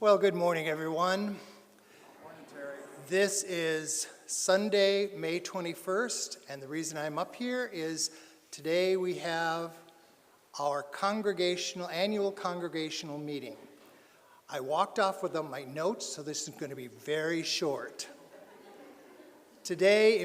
Well, good morning, everyone. Good morning, Terry. This is Sunday, May 21st, and the reason I'm up here is today we have our annual congregational meeting. I walked off with my notes, so this is going to be very short. Today,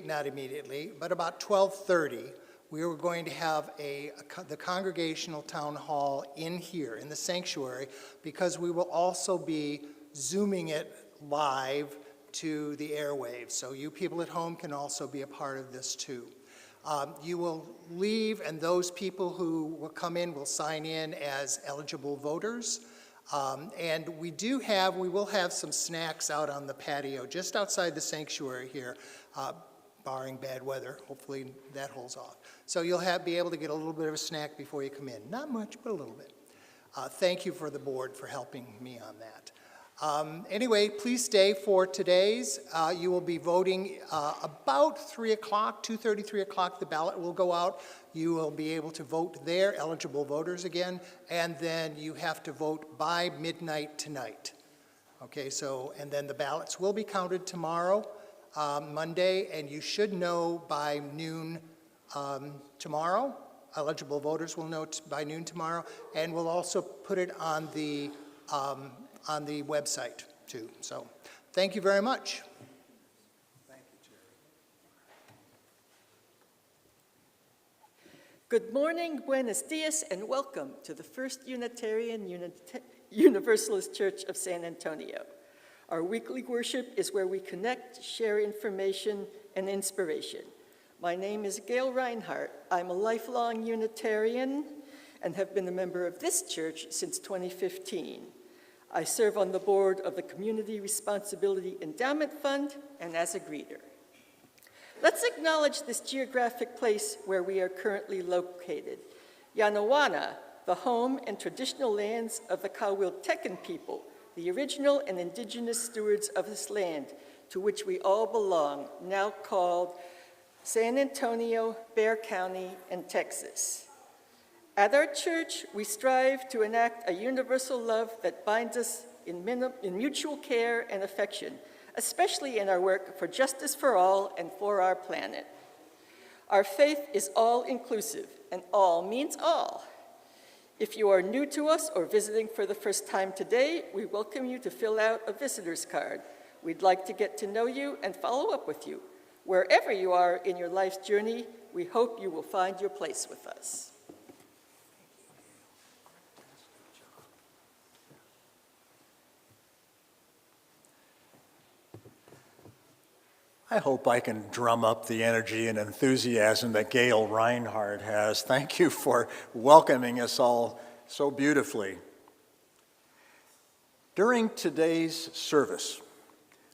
not immediately, but about 12:30, we were going to have the congregational town hall in here, in the sanctuary, because we will also be Zooming it live to the airwaves. So you people at home can also be a part of this too. You will leave, and those people who will come in will sign in as eligible voters. And we will have some snacks out on the patio, just outside the sanctuary here, barring bad weather. Hopefully that holds off. So you'll be able to get a little bit of a snack before you come in. Not much, but a little bit. Thank you for the board for helping me on that. Anyway, please stay for today's. You will be voting about 3 o'clock, 2:30, 3 o'clock. The ballot will go out. You will be able to vote there, eligible voters again, and then you have to vote by midnight tonight. Okay, and then the ballots will be counted tomorrow, Monday, and you should know by noon tomorrow. Eligible voters will know by noon tomorrow, and we'll also put it on the website too. So thank you very much. Thank you, Jerry. Good morning, buenos dias, and welcome to the First Unitarian Universalist Church of San Antonio. Our weekly worship is where we connect, share information, and inspiration. My name is Gail Reinhart. I'm a lifelong Unitarian and have been a member of this church since 2015. I serve on the board of the Community Responsibility Endowment Fund and as a greeter. Let's acknowledge this geographic place where we are currently located. Yanawana, the home and traditional lands of the Kawiltecan people, the original and indigenous stewards of this land, to which we all belong, now called San Antonio, Bexar County, and Texas. At our church, we strive to enact a universal love that binds us in mutual care and affection, especially in our work for justice for all and for our planet. Our faith is all-inclusive, and all means all. If you are new to us or visiting for the first time today, we welcome you to fill out a visitor's card. We'd like to get to know you and follow up with you. Wherever you are in your life's journey, we hope you will find your place with us. I hope I can drum up the energy and enthusiasm that Gail Reinhart has. Thank you for welcoming us all so beautifully. During today's service,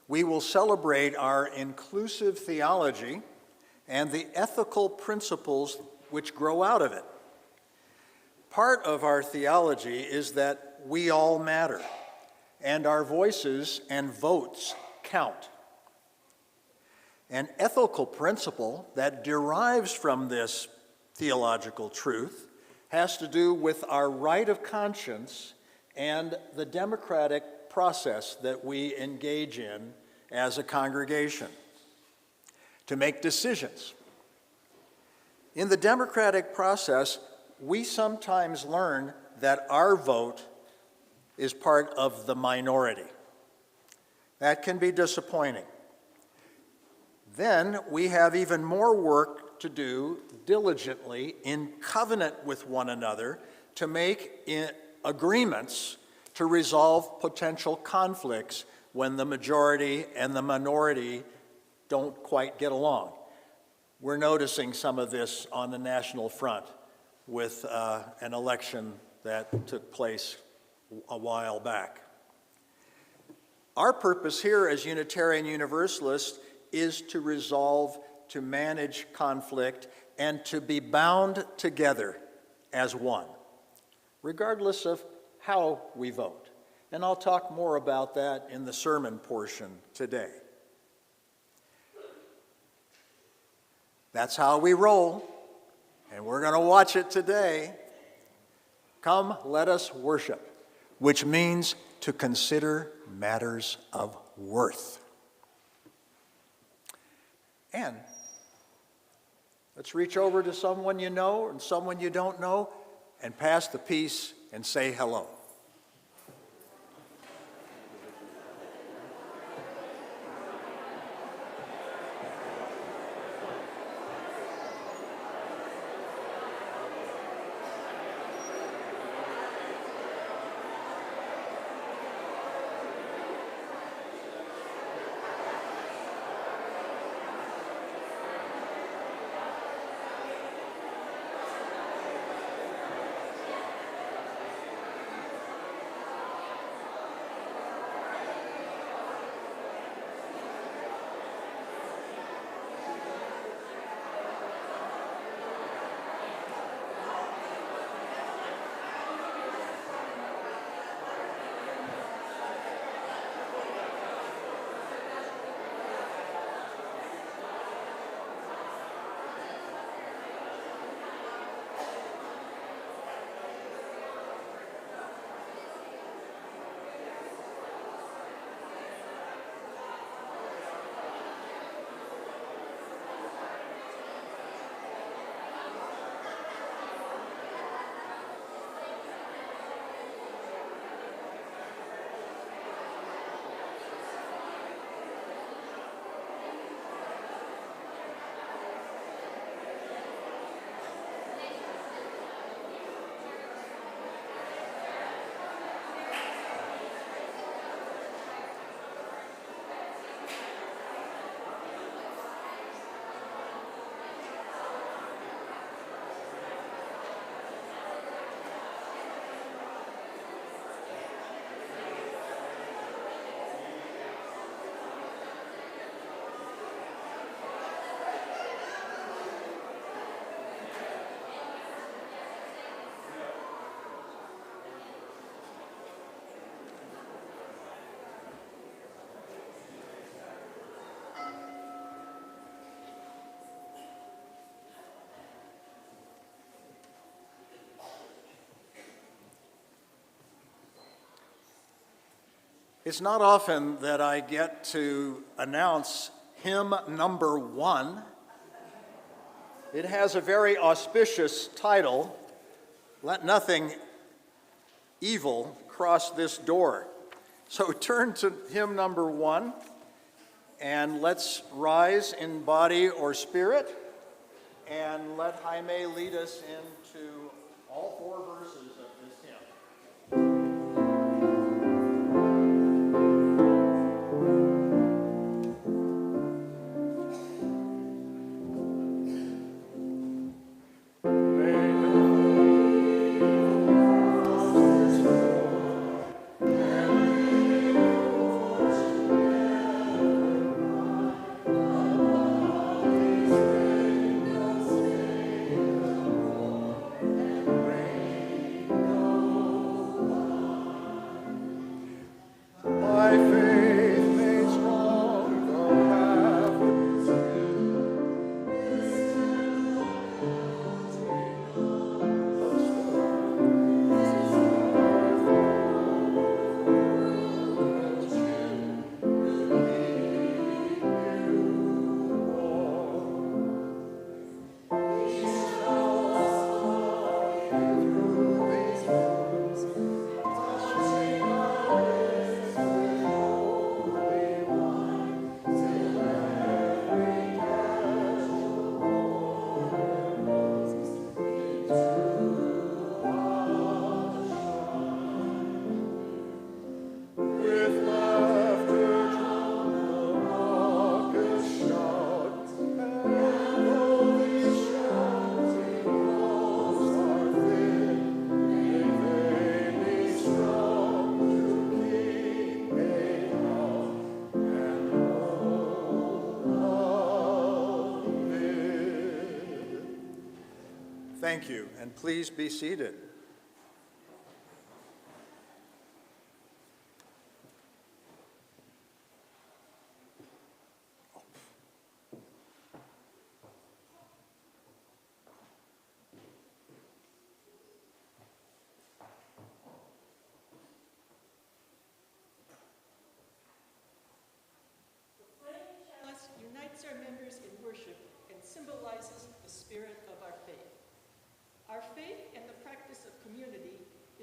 we will celebrate our inclusive theology and the ethical principles which grow out of it. Part of our theology is that we all matter, and our voices and votes count. An ethical principle that derives from this theological truth has to do with our right of conscience and the democratic process that we engage in as a congregation to make decisions. In the democratic process, we sometimes learn that our vote is part of the minority. That can be disappointing. Then we have even more work to do diligently in covenant with one another to make agreements to resolve potential conflicts when the majority and the minority don't quite get along. We're noticing some of this on the national front with an election that took place a while back. Our purpose here as Unitarian Universalists is to resolve, to manage conflict, and to be bound together as one, regardless of how we vote. And I'll talk more about that in the sermon portion today. That's how we roll, and we're going to watch it today. Come, let us worship, which means to consider matters of worth. And let's reach over to someone you know and someone you don't know and pass the peace and say hello. It's not often that I get to announce hymn number 1. It has a very auspicious title, "Let Nothing Evil Cross This Door." So turn to hymn number 1, and let's rise in body or spirit, and let Jaime lead us into all 4 verses of this hymn. Thank you, and please be seated.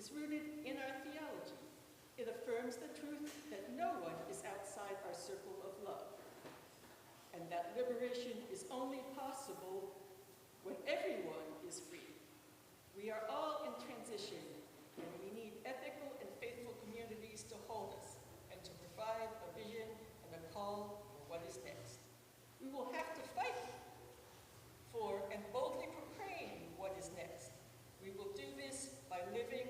is rooted in our theology. It affirms the truth that no one is outside our circle of love, and that liberation is only possible when everyone is free. We are all in transition, and we need ethical and faithful communities to hold us and to provide a vision and a call for what is next. We will have to fight for and boldly proclaim what is next. We will do this by living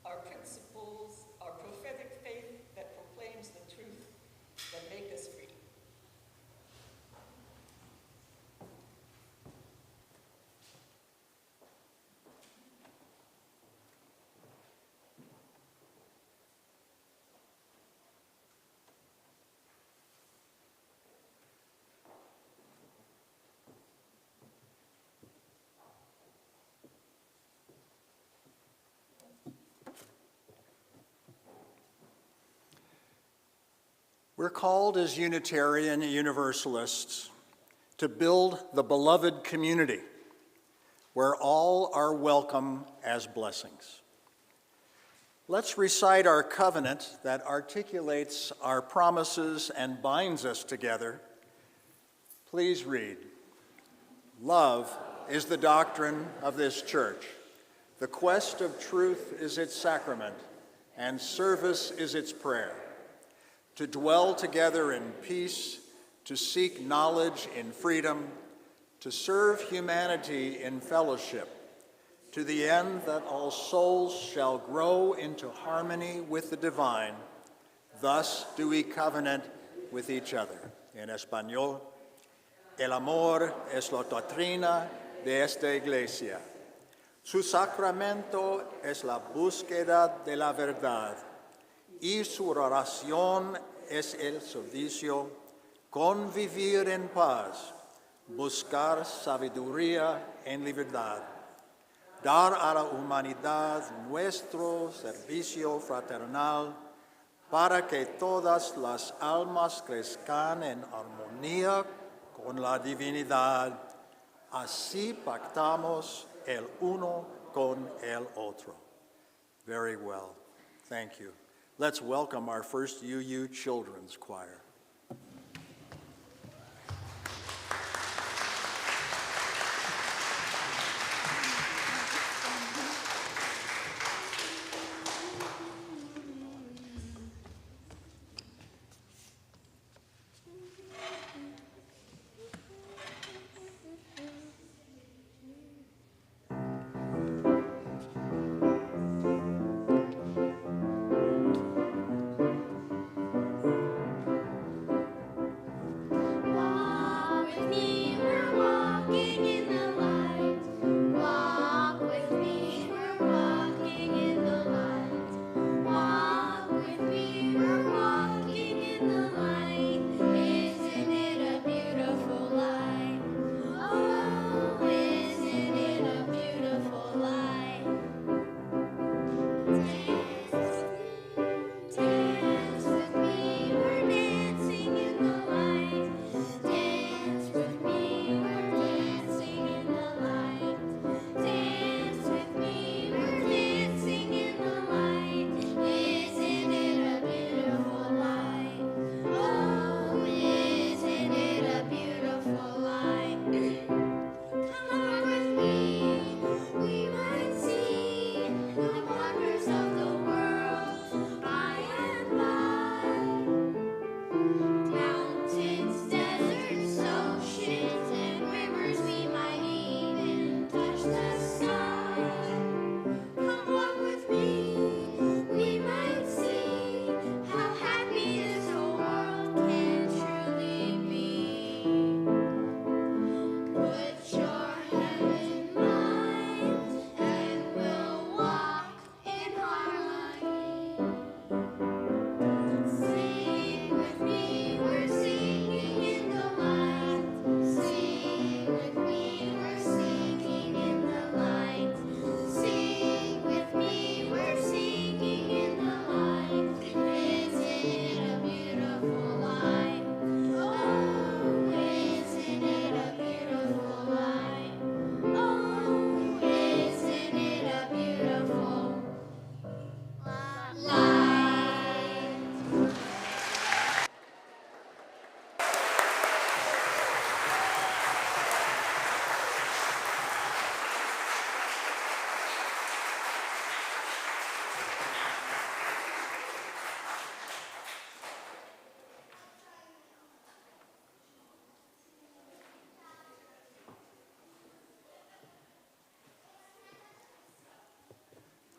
our principles, our prophetic faith that proclaims the truth that make us free. We're called as Unitarian Universalists to build the beloved community where all are welcome as blessings. Let's recite our covenant that articulates our promises and binds us together. Please read. Love is the doctrine of this church. The quest of truth is its sacrament, and service is its prayer. To dwell together in peace, to seek knowledge in freedom, to serve humanity in fellowship, to the end that all souls shall grow into harmony with the divine. Thus do we covenant with each other. En español, el amor es la doctrina de esta iglesia. Su sacramento es la búsqueda de la verdad. Y su oración es el servicio, convivir en paz, buscar sabiduría en libertad, dar a la humanidad nuestro servicio fraternal para que todas las almas crezcan en armonía con la divinidad. Así pactamos el uno con el otro. Very well. Thank you. Let's welcome our first UU Children's Choir.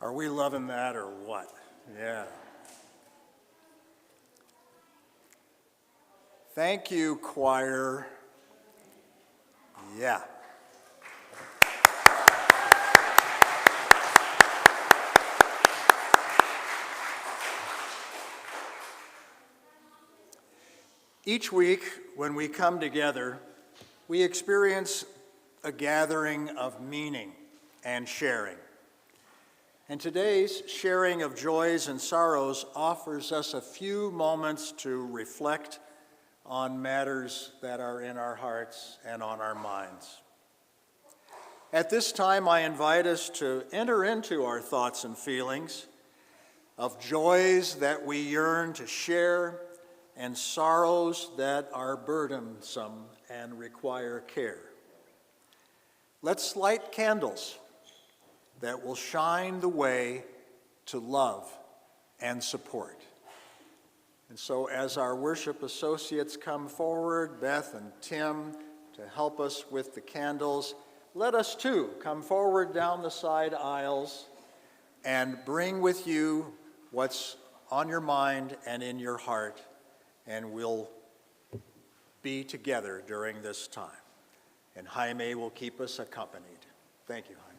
Are we loving that or what? Yeah. Thank you, choir. Yeah. Each week, when we come together, we experience a gathering of meaning and sharing. And today's sharing of joys and sorrows offers us a few moments to reflect on matters that are in our hearts and on our minds. At this time, I invite us to enter into our thoughts and feelings of joys that we yearn to share and sorrows that are burdensome and require care. Let's light candles that will shine the way to love and support. And so as our worship associates come forward, Beth and Tim, to help us with the candles, let us too come forward down the side aisles and bring with you what's on your mind and in your heart, and we'll be together during this time. And Jaime will keep us accompanied. Thank you, Jaime.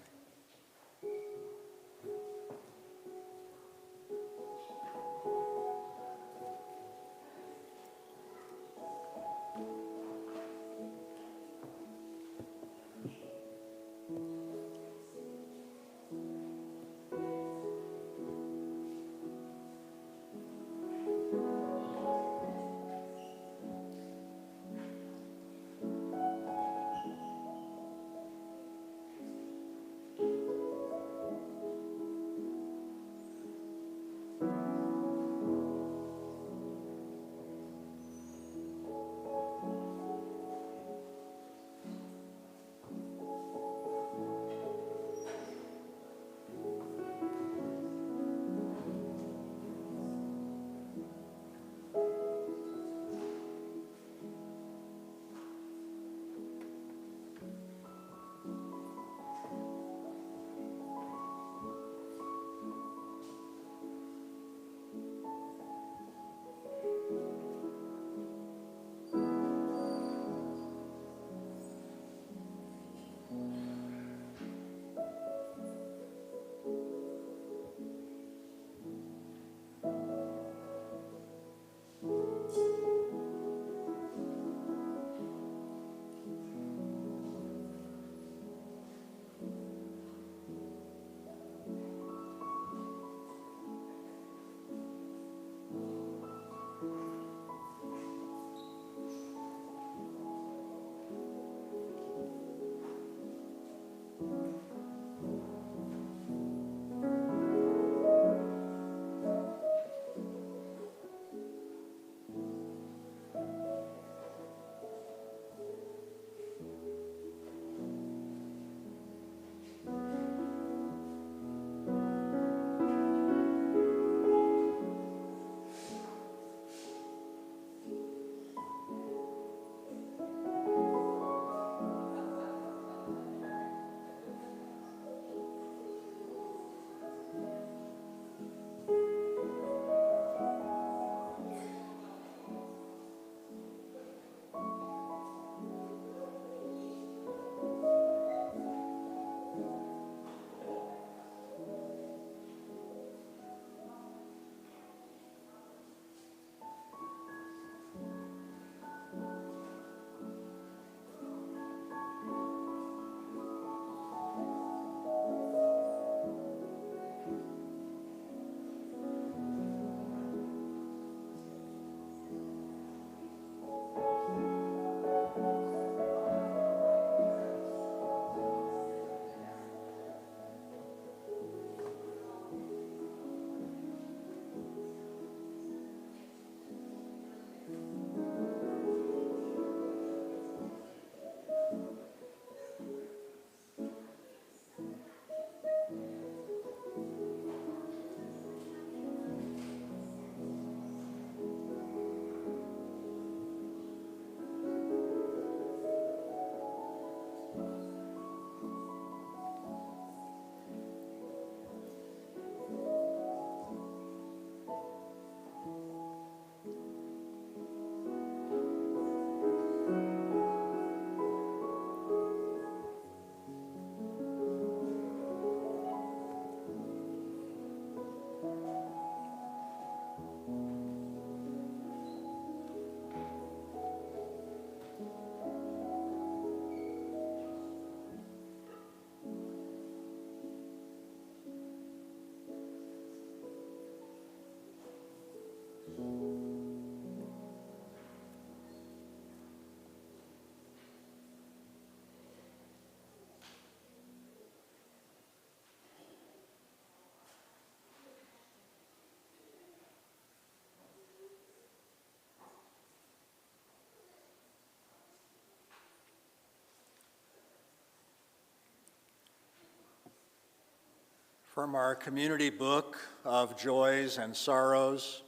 From our community book of joys and sorrows,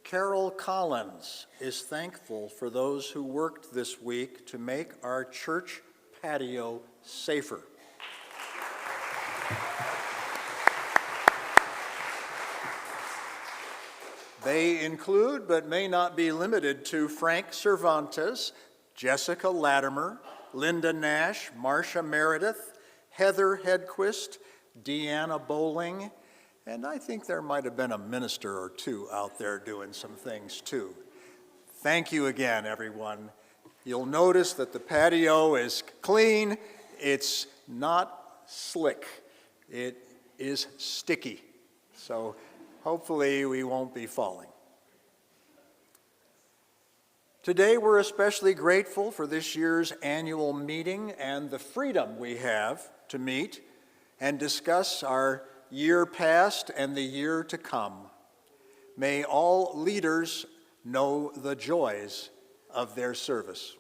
Carol Collins is thankful for those who worked this week to make our church patio safer. They include, but may not be limited to, Frank Cervantes, Jessica Latimer, Linda Nash, Marcia Meredith, Heather Hedquist, Deanna Bowling, and I think there might have been a minister or two out there doing some things too. Thank you again, everyone. You'll notice that the patio is clean. It's not slick. It is sticky. So hopefully we won't be falling. Today we're especially grateful for this year's annual meeting and the freedom we have to meet and discuss our year past and the year to come. May all leaders know the joys of their service.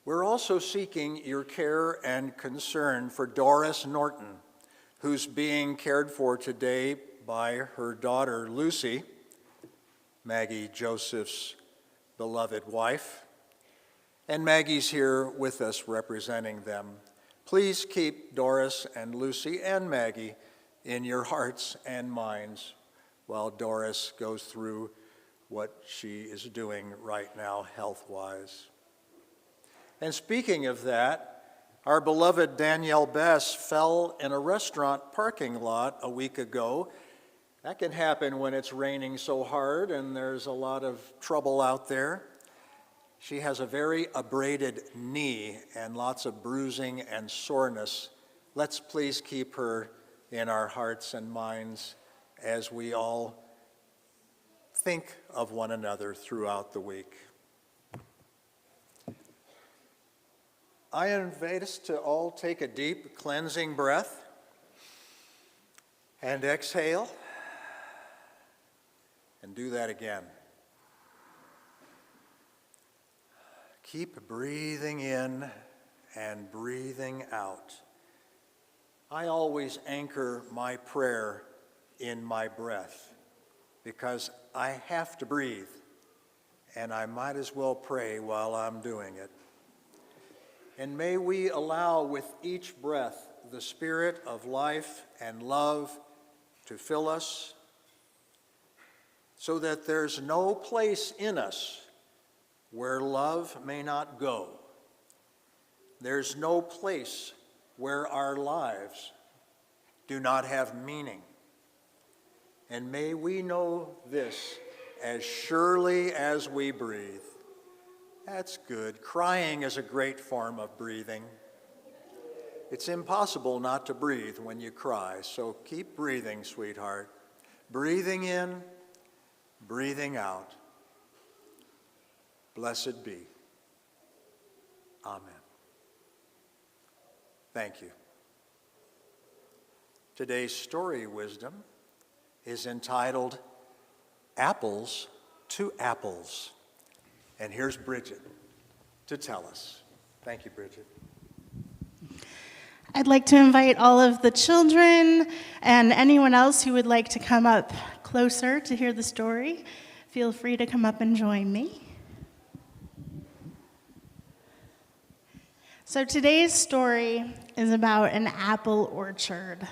We're also seeking your care and concern for Doris Norton, who's being cared for today by her daughter Lucy, Maggie Joseph's beloved wife. And Maggie's here with us representing them. Please keep Doris and Lucy and Maggie in your hearts and minds while Doris goes through what she is doing right now health-wise. And speaking of that, our beloved Danielle Bess fell in a restaurant parking lot a week ago. That can happen when it's raining so hard and there's a lot of trouble out there. She has a very abraded knee and lots of bruising and soreness. Let's please keep her in our hearts and minds as we all think of one another throughout the week. I invite us to all take a deep cleansing breath and exhale, and do that again. Keep breathing in and breathing out. I always anchor my prayer in my breath because I have to breathe, and I might as well pray while I'm doing it. And may we allow with each breath the spirit of life and love to fill us so that there's no place in us where love may not go. There's no place where our lives do not have meaning. And may we know this as surely as we breathe. That's good. Crying is a great form of breathing. It's impossible not to breathe when you cry, so keep breathing, sweetheart. Breathing in, breathing out. Blessed be. Amen. Thank you. Today's story wisdom is entitled Apples to Apples. And here's Bridget to tell us. Thank you, Bridget. I'd like to invite all of the children and anyone else who would like to come up closer to hear the story. Feel free to come up and join me. So today's story is about an apple orchard.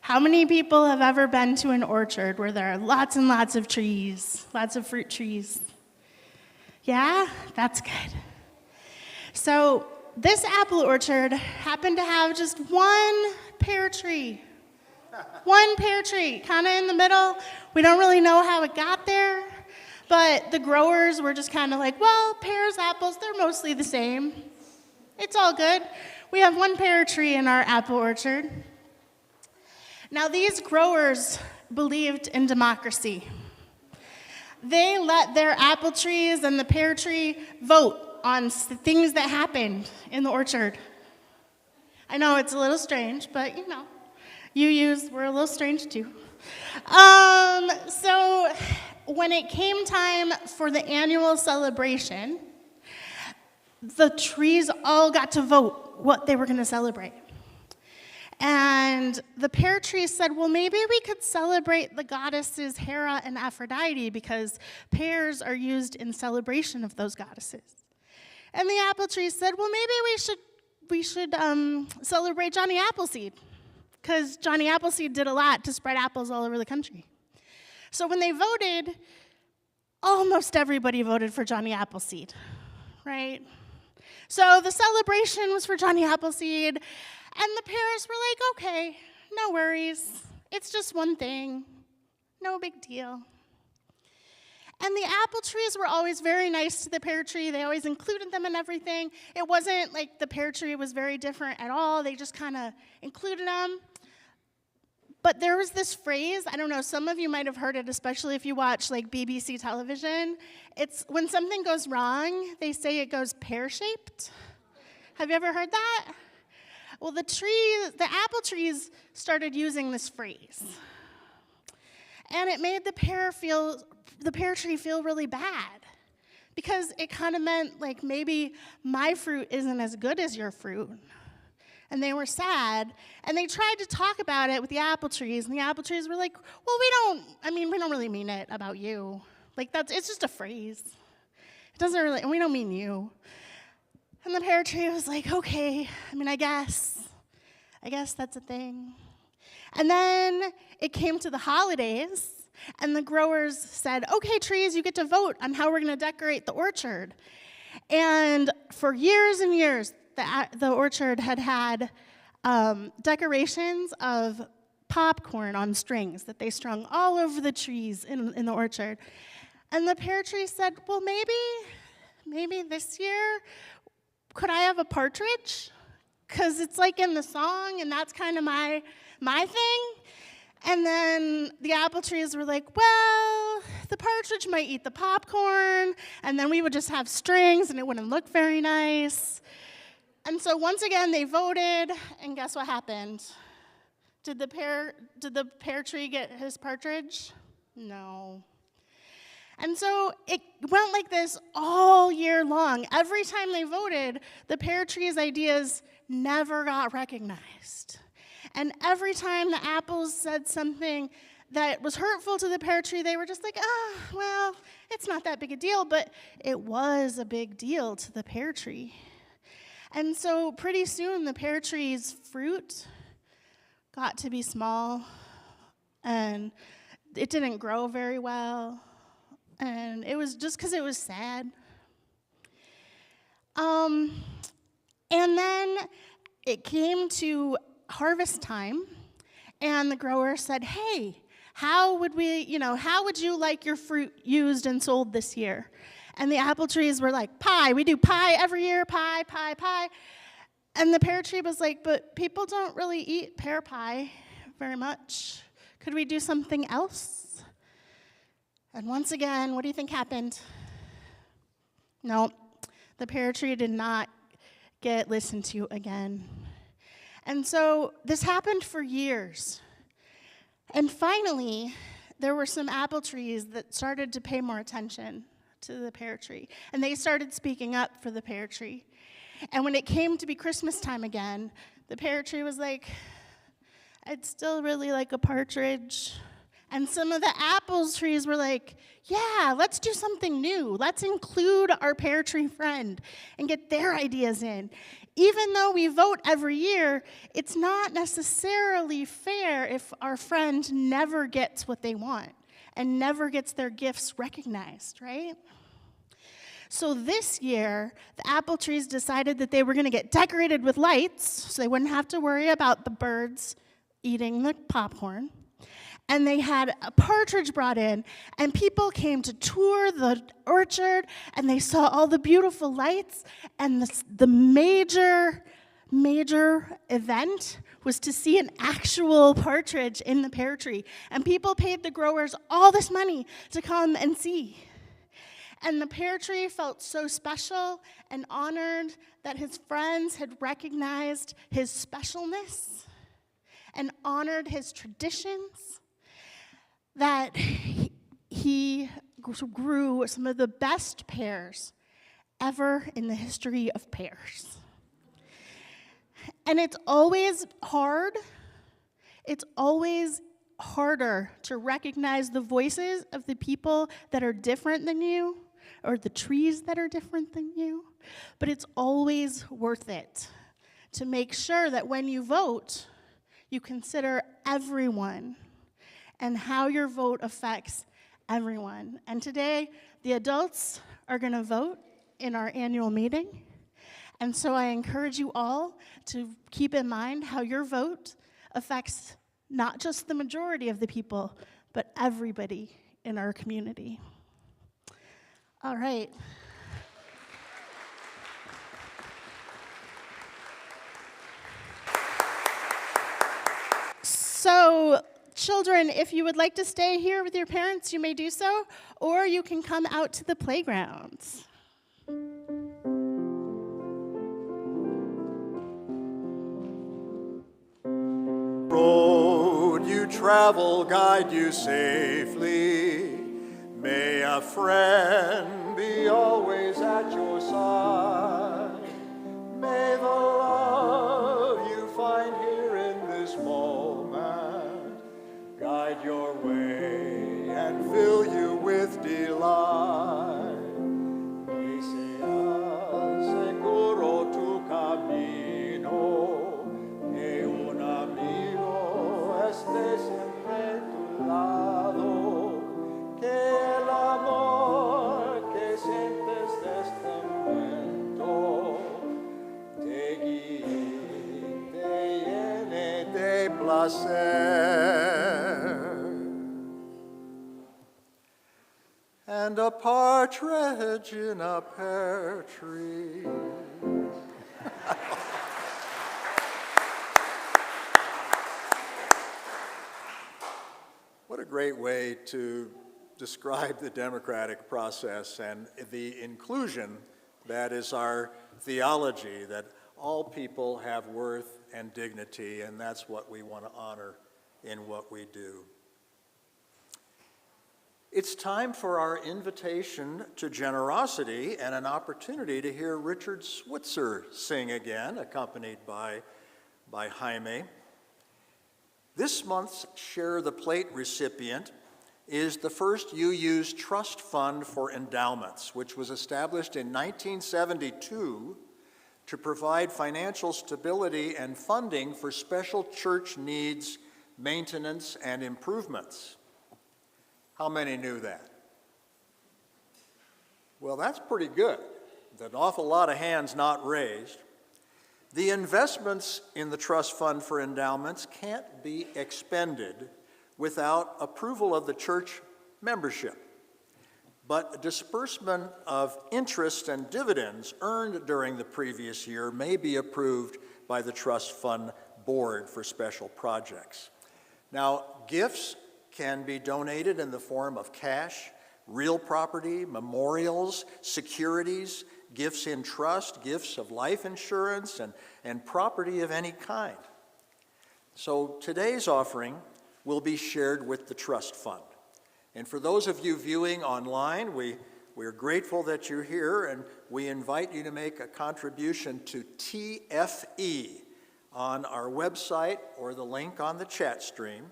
How many people have ever been to an orchard where there are lots and lots of trees, lots of fruit trees? Yeah, that's good. So this apple orchard happened to have just one pear tree. One pear tree, kind of in the middle. We don't really know how it got there, but the growers were just kind of like, well, pears, apples, they're mostly the same. It's all good. We have one pear tree in our apple orchard. Now, these growers believed in democracy. They let their apple trees and the pear tree vote on things that happened in the orchard. I know it's a little strange, but we're a little strange too. So when it came time for the annual celebration, the trees all got to vote what they were going to celebrate. And the pear tree said, well, maybe we could celebrate the goddesses Hera and Aphrodite because pears are used in celebration of those goddesses. And the apple tree said, well, maybe we should celebrate Johnny Appleseed because Johnny Appleseed did a lot to spread apples all over the country. So when they voted, almost everybody voted for Johnny Appleseed, right? So the celebration was for Johnny Appleseed, and the pears were like, okay, no worries. It's just one thing. No big deal. And the apple trees were always very nice to the pear tree. They always included them in everything. It wasn't like the pear tree was very different at all. They just kind of included them. But there was this phrase, I don't know, some of you might have heard it, especially if you watch like BBC television. It's when something goes wrong, they say it goes pear-shaped. Have you ever heard that? Well, the apple trees started using this phrase. And it made the pear tree feel really bad. Because it kind of meant like maybe my fruit isn't as good as your fruit. And they were sad, and they tried to talk about it with the apple trees, and the apple trees were like, well, we don't really mean it about you. Like, it's just a phrase. It doesn't really, and we don't mean you. And the pear tree was like, okay, I guess that's a thing. And then it came to the holidays, and the growers said, okay, trees, you get to vote on how we're going to decorate the orchard. And for years and years, the orchard had decorations of popcorn on strings that they strung all over the trees in the orchard. And the pear tree said, well, maybe this year, could I have a partridge? Because it's like in the song, and that's kind of my thing. And then the apple trees were like, well, the partridge might eat the popcorn, and then we would just have strings, and it wouldn't look very nice. And so once again, they voted, and guess what happened? Did the pear tree get his partridge? No. And so it went like this all year long. Every time they voted, the pear tree's ideas never got recognized. And every time the apples said something that was hurtful to the pear tree, they were just like, well, it's not that big a deal, but it was a big deal to the pear tree. And so pretty soon, the pear tree's fruit got to be small, and it didn't grow very well, and it was just because it was sad. And then it came to harvest time, and the grower said, hey, how would you like your fruit used and sold this year? And the apple trees were like, pie. We do pie every year, pie, pie, pie. And the pear tree was like, but people don't really eat pear pie very much. Could we do something else? And once again, what do you think happened? No, the pear tree did not get listened to again. And so this happened for years. And finally, there were some apple trees that started to pay more attention to the pear tree. And they started speaking up for the pear tree. And when it came to be Christmas time again, the pear tree was like, I'd still really like a partridge. And some of the apple trees were like, yeah, let's do something new. Let's include our pear tree friend and get their ideas in. Even though we vote every year, it's not necessarily fair if our friend never gets what they want and never gets their gifts recognized, right? So this year, the apple trees decided that they were going to get decorated with lights so they wouldn't have to worry about the birds eating the popcorn. And they had a partridge brought in, and people came to tour the orchard, and they saw all the beautiful lights, and the major event was to see an actual partridge in the pear tree. And people paid the growers all this money to come and see. And the pear tree felt so special and honored that his friends had recognized his specialness and honored his traditions, that he grew some of the best pears ever in the history of pears. And it's always hard. It's always harder to recognize the voices of the people that are different than you, or the trees that are different than you. But it's always worth it to make sure that when you vote, you consider everyone and how your vote affects everyone. And today, the adults are going to vote in our annual meeting. And so I encourage you all to keep in mind how your vote affects not just the majority of the people, but everybody in our community. All right. So, children, if you would like to stay here with your parents, you may do so, or you can come out to the playgrounds. Road you travel guide you safely. May a friend be always at your side. May the love you find here in this moment guide your way and fill you with delight. Que sea seguro tu camino, que un amigo esté siempre a tu lado, que el amor que sientes desde momento te guíe, te llene de placer. And a partridge in a pear tree. What a great way to describe the democratic process and the inclusion that is our theology, that all people have worth and dignity, and that's what we want to honor in what we do. It's time for our invitation to generosity and an opportunity to hear Richard Switzer sing again, accompanied by Jaime. This month's Share the Plate recipient is the first UU's Trust Fund for Endowments, which was established in 1972 to provide financial stability and funding for special church needs, maintenance, and improvements. How many knew that? Well, that's pretty good. There's an awful lot of hands not raised. The investments in the Trust Fund for Endowments can't be expended without approval of the church membership. But disbursement of interest and dividends earned during the previous year may be approved by the Trust Fund Board for special projects. Now, gifts can be donated in the form of cash, real property, memorials, securities, gifts in trust, gifts of life insurance, and property of any kind. So today's offering will be shared with the Trust Fund. And for those of you viewing online, we're grateful that you're here, and we invite you to make a contribution to TFE on our website or the link on the chat stream.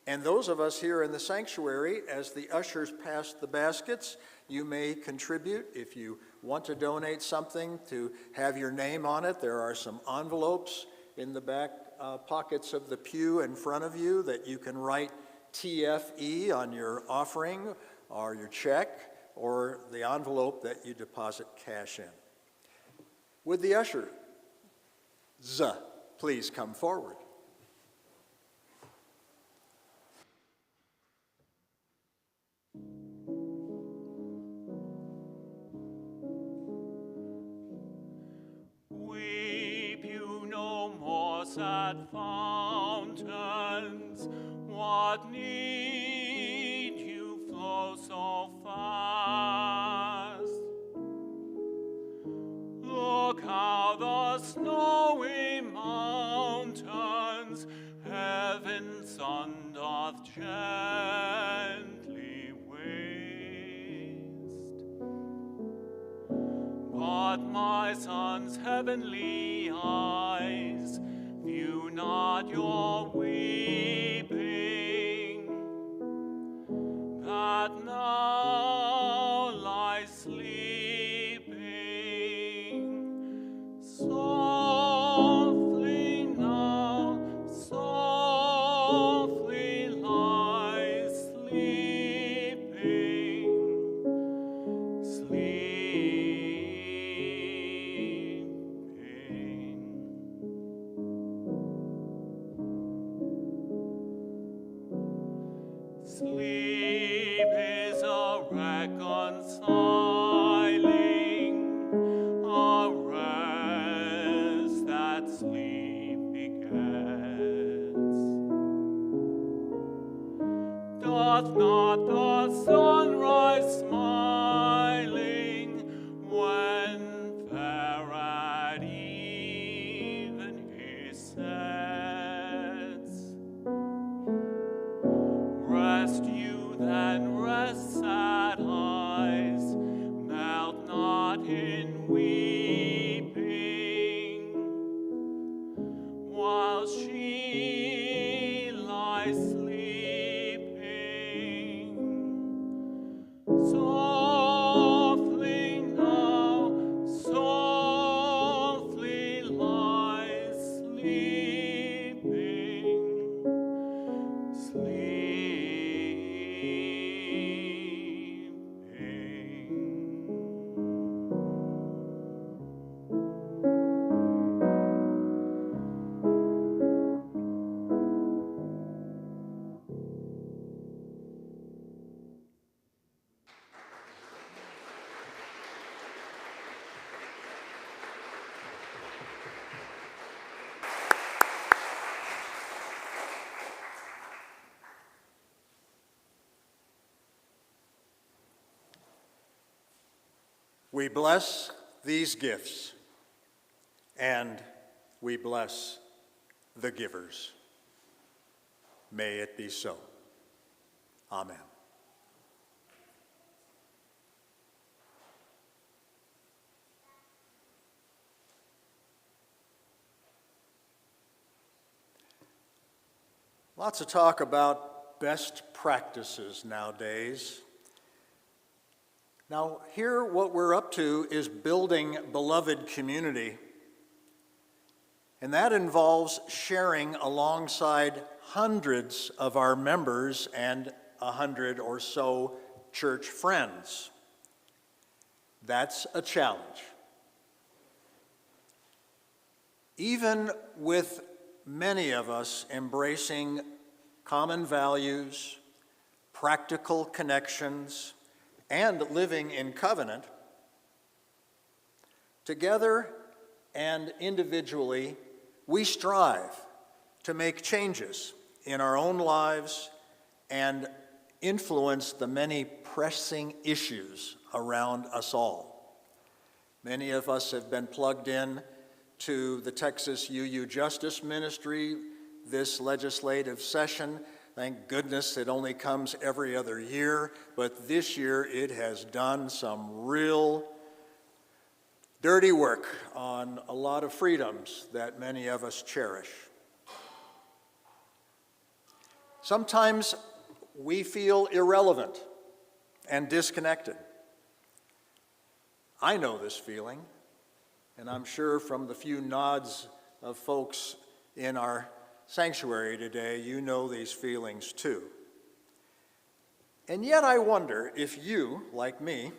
And those of us here in the sanctuary, as the ushers pass the baskets, you may contribute. If you want to donate something to have your name on it, there are some envelopes in the back pockets of the pew in front of you that you can write TFE on your offering or your check or the envelope that you deposit cash in. Would the ushers please come forward? Sad fountains, what need you flow so fast? Look how the snowy mountains heaven's sun doth gently waste. But my son's heavenly eyes not your weeping, that now lies sleeping. Softly now, softly lies sleeping, sleeping. Sleep is a reconciling, a rest that sleep begets. Doth not the sunrise smiling when fair at even he sets? Rest you then, rest sad eyes, melt not in weeping, while she lies sleeping. Softly now, softly lies sleeping, sleeping. We bless these gifts, and we bless the givers. May it be so. Amen. Lots of talk about best practices nowadays. Now, here what we're up to is building beloved community, and that involves sharing alongside hundreds of our members and 100 or so church friends. That's a challenge. Even with many of us embracing common values, practical connections, and living in covenant, together and individually, we strive to make changes in our own lives and influence the many pressing issues around us all. Many of us have been plugged in to the Texas UU Justice Ministry this legislative session. Thank goodness it only comes every other year, but this year it has done some real dirty work on a lot of freedoms that many of us cherish. Sometimes we feel irrelevant and disconnected. I know this feeling, and I'm sure from the few nods of folks in our sanctuary today, you know these feelings too. And yet I wonder if you, like me,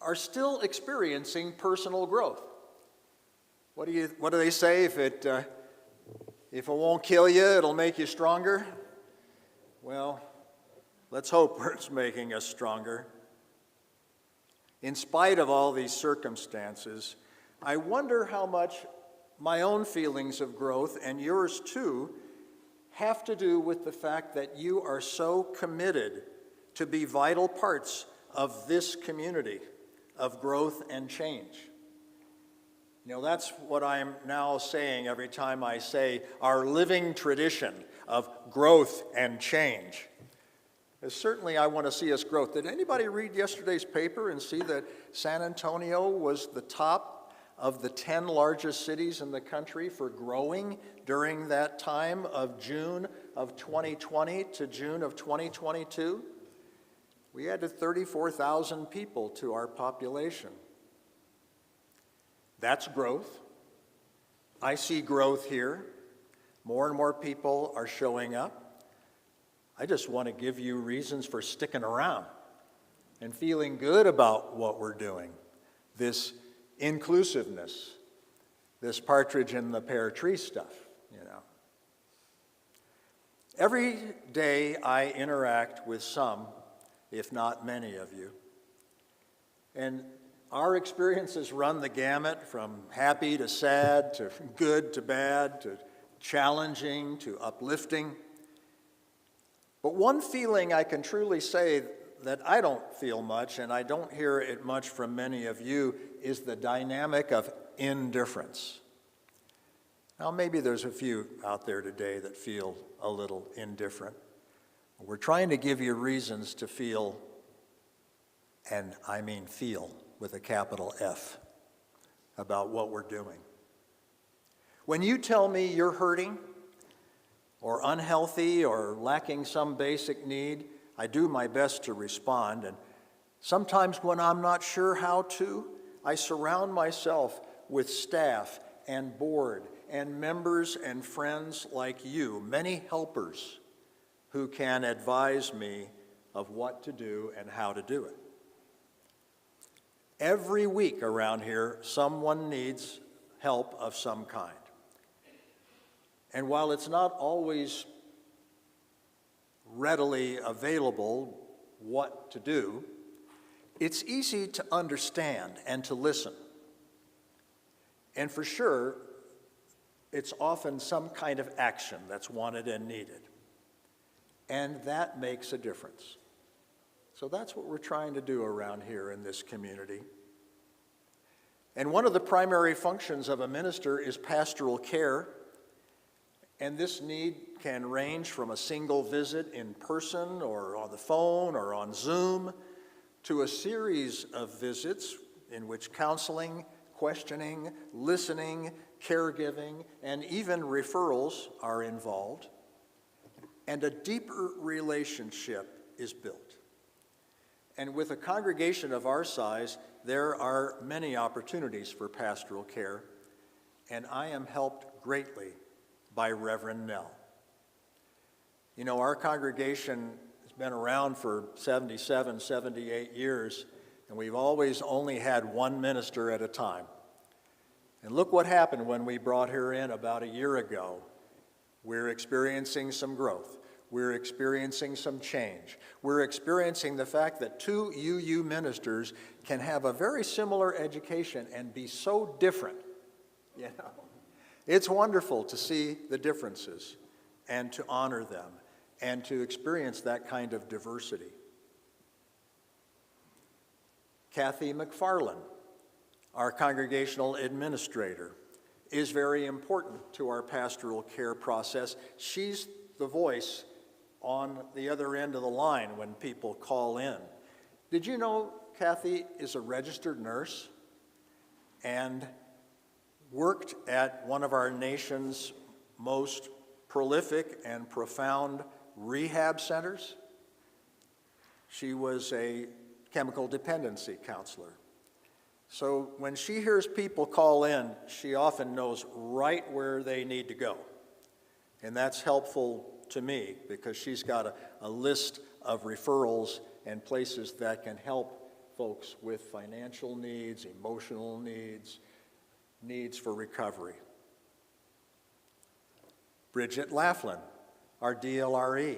are still experiencing personal growth. What do they say? If it won't kill you, it'll make you stronger. Well, let's hope it's making us stronger. In spite of all these circumstances, I wonder how much my own feelings of growth, and yours too, have to do with the fact that you are so committed to be vital parts of this community of growth and change. You know, that's what I'm now saying every time I say our living tradition of growth and change. Certainly I want to see us grow. Did anybody read yesterday's paper and see that San Antonio was the top of the 10 largest cities in the country for growing during that time of June of 2020 to June of 2022. We added 34,000 people to our population. That's growth. I see growth here. More and more people are showing up. I just want to give you reasons for sticking around and feeling good about what we're doing. This inclusiveness, this partridge in the pear tree stuff, you know. Every day I interact with some, if not many of you, and our experiences run the gamut from happy to sad, to good to bad, to challenging to uplifting. But one feeling I can truly say that I don't feel much, and I don't hear it much from many of you, is the dynamic of indifference. Now, maybe there's a few out there today that feel a little indifferent. We're trying to give you reasons to feel, and I mean feel with a capital F, about what we're doing. When you tell me you're hurting, or unhealthy, or lacking some basic need, I do my best to respond, and sometimes when I'm not sure how to, I surround myself with staff and board and members and friends like you, many helpers who can advise me of what to do and how to do it. Every week around here, someone needs help of some kind. And while it's not always readily available what to do, it's easy to understand and to listen. And for sure, it's often some kind of action that's wanted and needed. And that makes a difference. So that's what we're trying to do around here in this community. And one of the primary functions of a minister is pastoral care. And this need can range from a single visit in person or on the phone or on Zoom to a series of visits in which counseling, questioning, listening, caregiving, and even referrals are involved. And a deeper relationship is built. And with a congregation of our size, there are many opportunities for pastoral care, and I am helped greatly by Reverend Nell. You know, our congregation has been around for 77, 78 years, and we've always only had one minister at a time. And look what happened when we brought her in about a year ago. We're experiencing some growth. We're experiencing some change. We're experiencing the fact that two UU ministers can have a very similar education and be so different, you know. It's wonderful to see the differences and to honor them and to experience that kind of diversity. Kathy McFarland, our congregational administrator, is very important to our pastoral care process. She's the voice on the other end of the line when people call in. Did you know Kathy is a registered nurse and worked at one of our nation's most prolific and profound rehab centers? She was a chemical dependency counselor. So when she hears people call in, she often knows right where they need to go. And that's helpful to me because she's got a list of referrals and places that can help folks with financial needs, emotional needs, needs for recovery. Bridget Laughlin, our DLRE.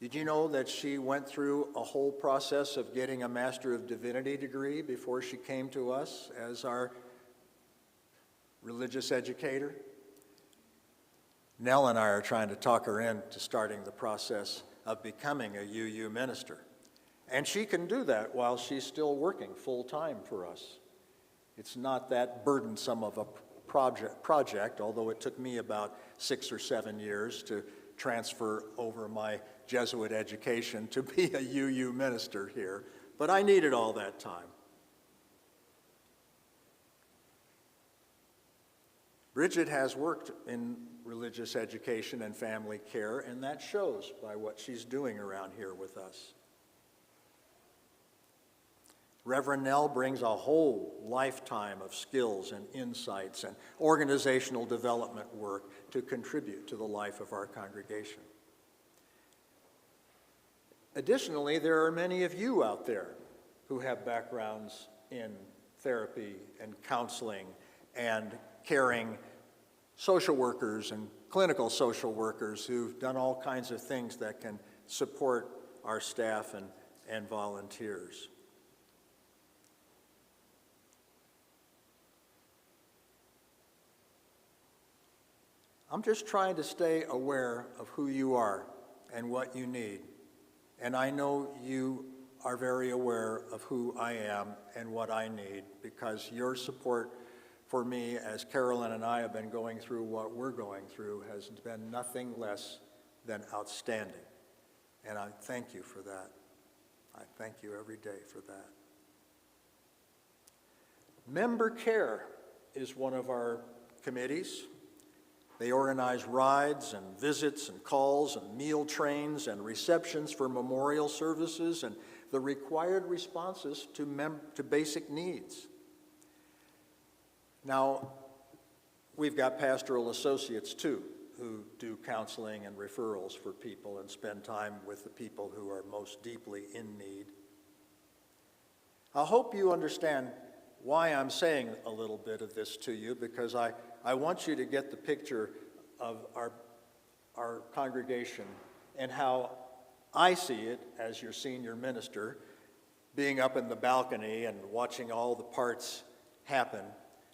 Did you know that she went through a whole process of getting a Master of Divinity degree before she came to us as our religious educator? Nell and I are trying to talk her into starting the process of becoming a UU minister. And she can do that while she's still working full-time for us. It's not that burdensome of a project, although it took me about 6 or 7 years to transfer over my Jesuit education to be a UU minister here, but I needed all that time. Bridget has worked in religious education and family care, and that shows by what she's doing around here with us. Reverend Nell brings a whole lifetime of skills and insights and organizational development work to contribute to the life of our congregation. Additionally, there are many of you out there who have backgrounds in therapy and counseling and caring social workers and clinical social workers who've done all kinds of things that can support our staff and volunteers. I'm just trying to stay aware of who you are and what you need. And I know you are very aware of who I am and what I need, because your support for me, as Carolyn and I have been going through what we're going through, has been nothing less than outstanding. And I thank you for that. I thank you every day for that. Member care is one of our committees. They organize rides and visits and calls and meal trains and receptions for memorial services and the required responses to basic needs. Now, we've got pastoral associates too, who do counseling and referrals for people and spend time with the people who are most deeply in need. I hope you understand why I'm saying a little bit of this to you, because I want you to get the picture of our congregation and how I see it as your senior minister, being up in the balcony and watching all the parts happen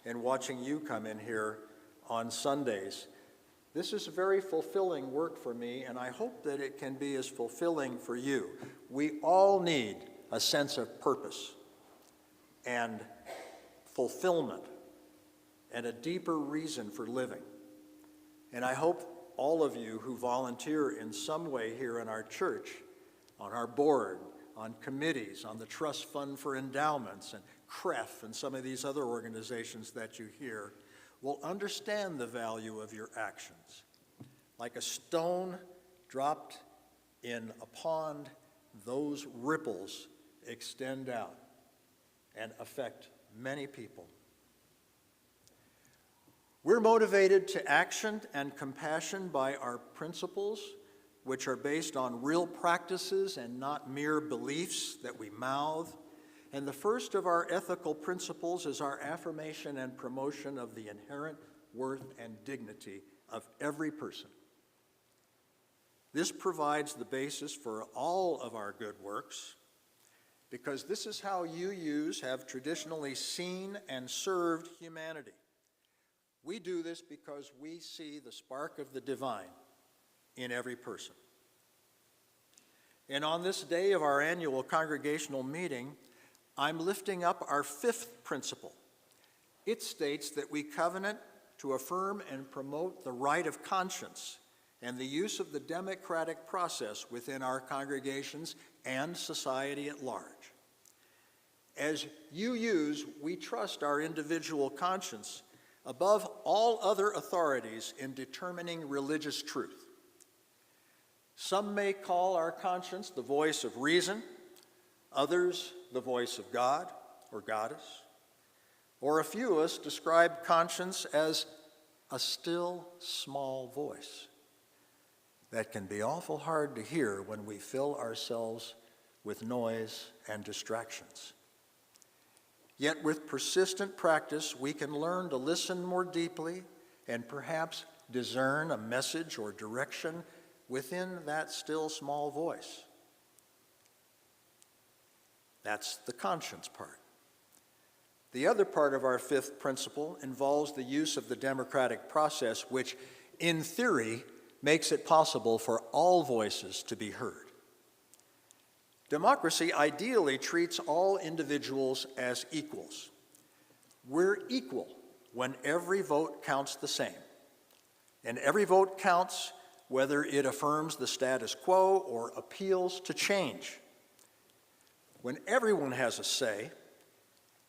and watching you come in here on Sundays. This is very fulfilling work for me, and I hope that it can be as fulfilling for you. We all need a sense of purpose and fulfillment and a deeper reason for living. And I hope all of you who volunteer in some way here in our church, on our board, on committees, on the Trust Fund for Endowments, and CREF, and some of these other organizations that you hear, will understand the value of your actions. Like a stone dropped in a pond, those ripples extend out and affect many people. We're motivated to action and compassion by our principles, which are based on real practices and not mere beliefs that we mouth. And the first of our ethical principles is our affirmation and promotion of the inherent worth and dignity of every person. This provides the basis for all of our good works, because this is how UUs have traditionally seen and served humanity. We do this because we see the spark of the divine in every person. And on this day of our annual congregational meeting, I'm lifting up our fifth principle. It states that we covenant to affirm and promote the right of conscience and the use of the democratic process within our congregations and society at large. As UUs, we trust our individual conscience above all other authorities in determining religious truth. Some may call our conscience the voice of reason, others the voice of God or goddess, or a few of us describe conscience as a still small voice that can be awful hard to hear when we fill ourselves with noise and distractions. Yet with persistent practice, we can learn to listen more deeply and perhaps discern a message or direction within that still small voice. That's the conscience part. The other part of our fifth principle involves the use of the democratic process, which, in theory, makes it possible for all voices to be heard. Democracy ideally treats all individuals as equals. We're equal when every vote counts the same. And every vote counts whether it affirms the status quo or appeals to change. When everyone has a say,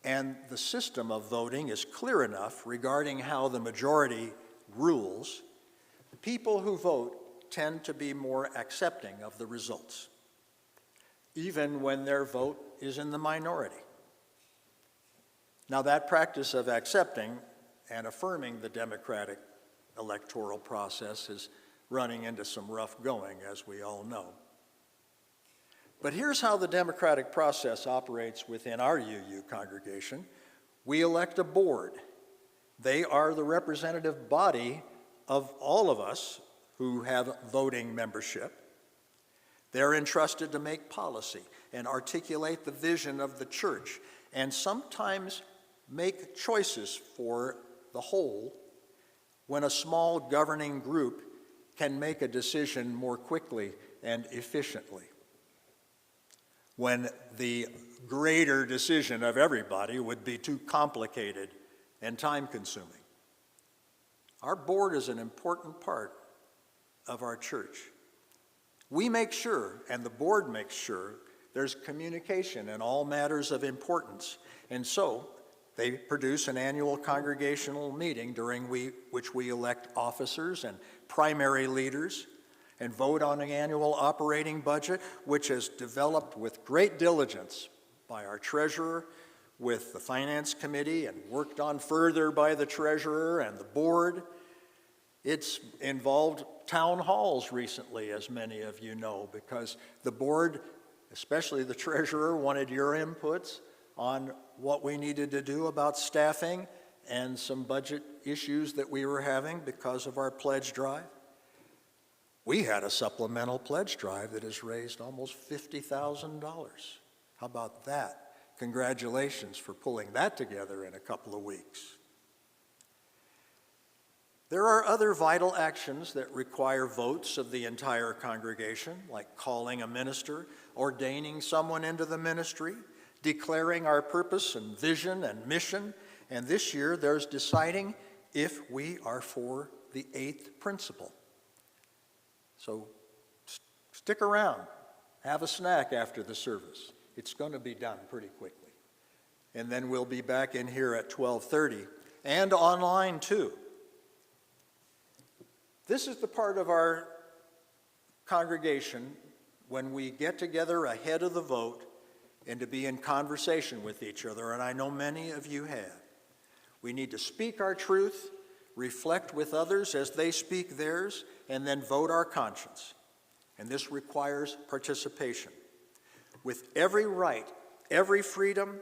and the system of voting is clear enough regarding how the majority rules, people who vote tend to be more accepting of the results, even when their vote is in the minority. Now, that practice of accepting and affirming the democratic electoral process is running into some rough going, as we all know. But here's how the democratic process operates within our UU congregation. We elect a board. They are the representative body of all of us who have voting membership. They're entrusted to make policy and articulate the vision of the church, and sometimes make choices for the whole when a small governing group can make a decision more quickly and efficiently. When the greater decision of everybody would be too complicated and time-consuming. Our board is an important part of our church. We make sure, and the board makes sure, there's communication in all matters of importance, and so they produce an annual congregational meeting during which we elect officers and primary leaders and vote on an annual operating budget, which is developed with great diligence by our treasurer, with the finance committee, and worked on further by the treasurer and the board. It's involved town halls recently, as many of you know, because the board, especially the treasurer, wanted your inputs on what we needed to do about staffing and some budget issues that we were having because of our pledge drive. We had a supplemental pledge drive that has raised almost $50,000. How about that? Congratulations for pulling that together in a couple of weeks. There are other vital actions that require votes of the entire congregation, like calling a minister, ordaining someone into the ministry, declaring our purpose and vision and mission, and this year there's deciding if we are for the 8th principle. So stick around, have a snack after the service. It's going to be done pretty quickly. And then we'll be back in here at 12:30 and online too. This is the part of our congregation when we get together ahead of the vote and to be in conversation with each other, and I know many of you have. We need to speak our truth, reflect with others as they speak theirs, and then vote our conscience. And this requires participation. With every right, every freedom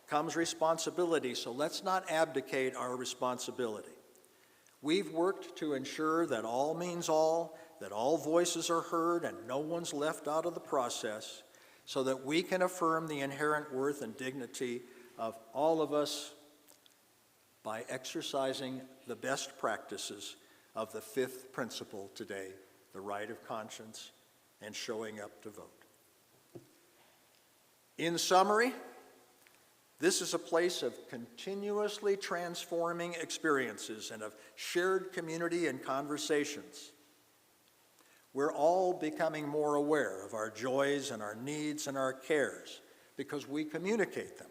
comes responsibility, so let's not abdicate our responsibility. We've worked to ensure that all means all, that all voices are heard and no one's left out of the process, so that we can affirm the inherent worth and dignity of all of us by exercising the best practices of the 5th principle today, the right of conscience, and showing up to vote. In summary, this is a place of continuously transforming experiences and of shared community and conversations. We're all becoming more aware of our joys and our needs and our cares because we communicate them.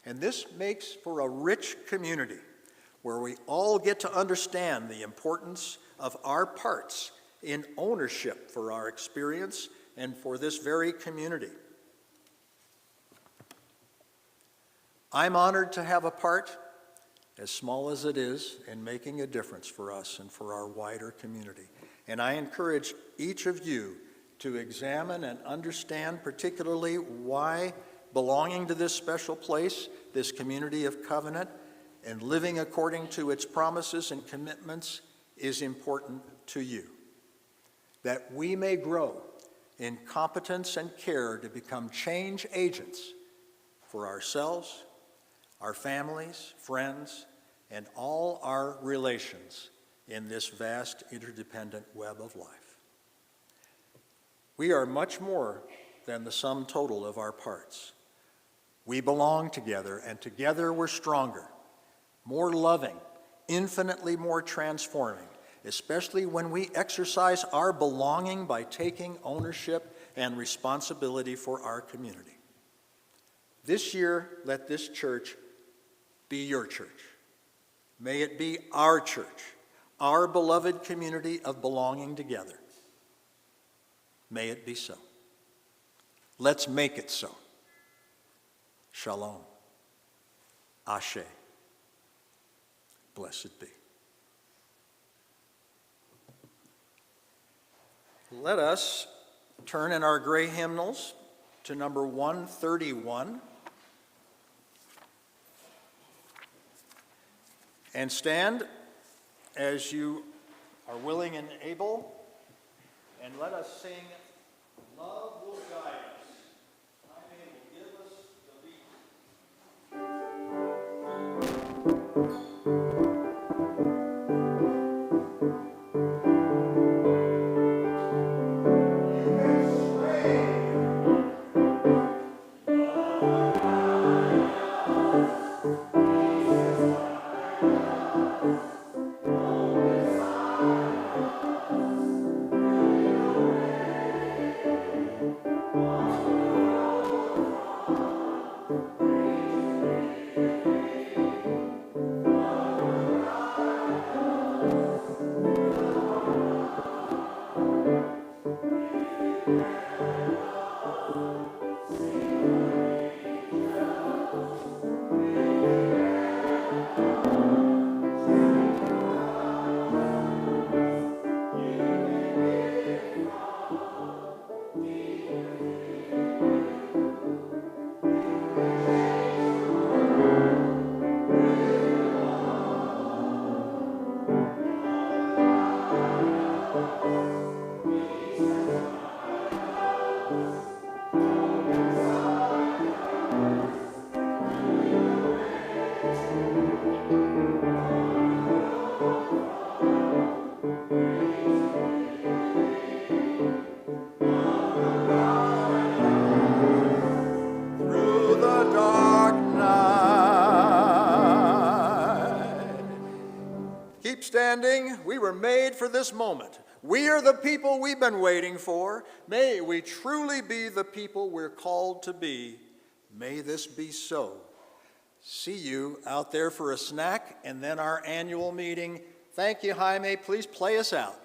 And this makes for a rich community where we all get to understand the importance of our parts in ownership for our experience and for this very community. I'm honored to have a part, as small as it is, in making a difference for us and for our wider community. And I encourage each of you to examine and understand particularly why belonging to this special place, this community of covenant, and living according to its promises and commitments is important to you. That we may grow in competence and care to become change agents for ourselves, our families, friends, and all our relations in this vast interdependent web of life. We are much more than the sum total of our parts. We belong together, and together we're stronger, more loving, infinitely more transforming, especially when we exercise our belonging by taking ownership and responsibility for our community. This year, let this church be your church. May it be our church, our beloved community of belonging together. May it be so. Let's make it so. Shalom. Ashe. Blessed be. Let us turn in our gray hymnals to number 131 and stand as you are willing and able, and let us sing Love Will Guide Us. Jaime will give us the beat. Standing, we were made for this moment. We are the people we've been waiting for. May we truly be the people we're called to be. May this be so. See you out there for a snack and then our annual meeting. Thank you, Jaime. Please play us out.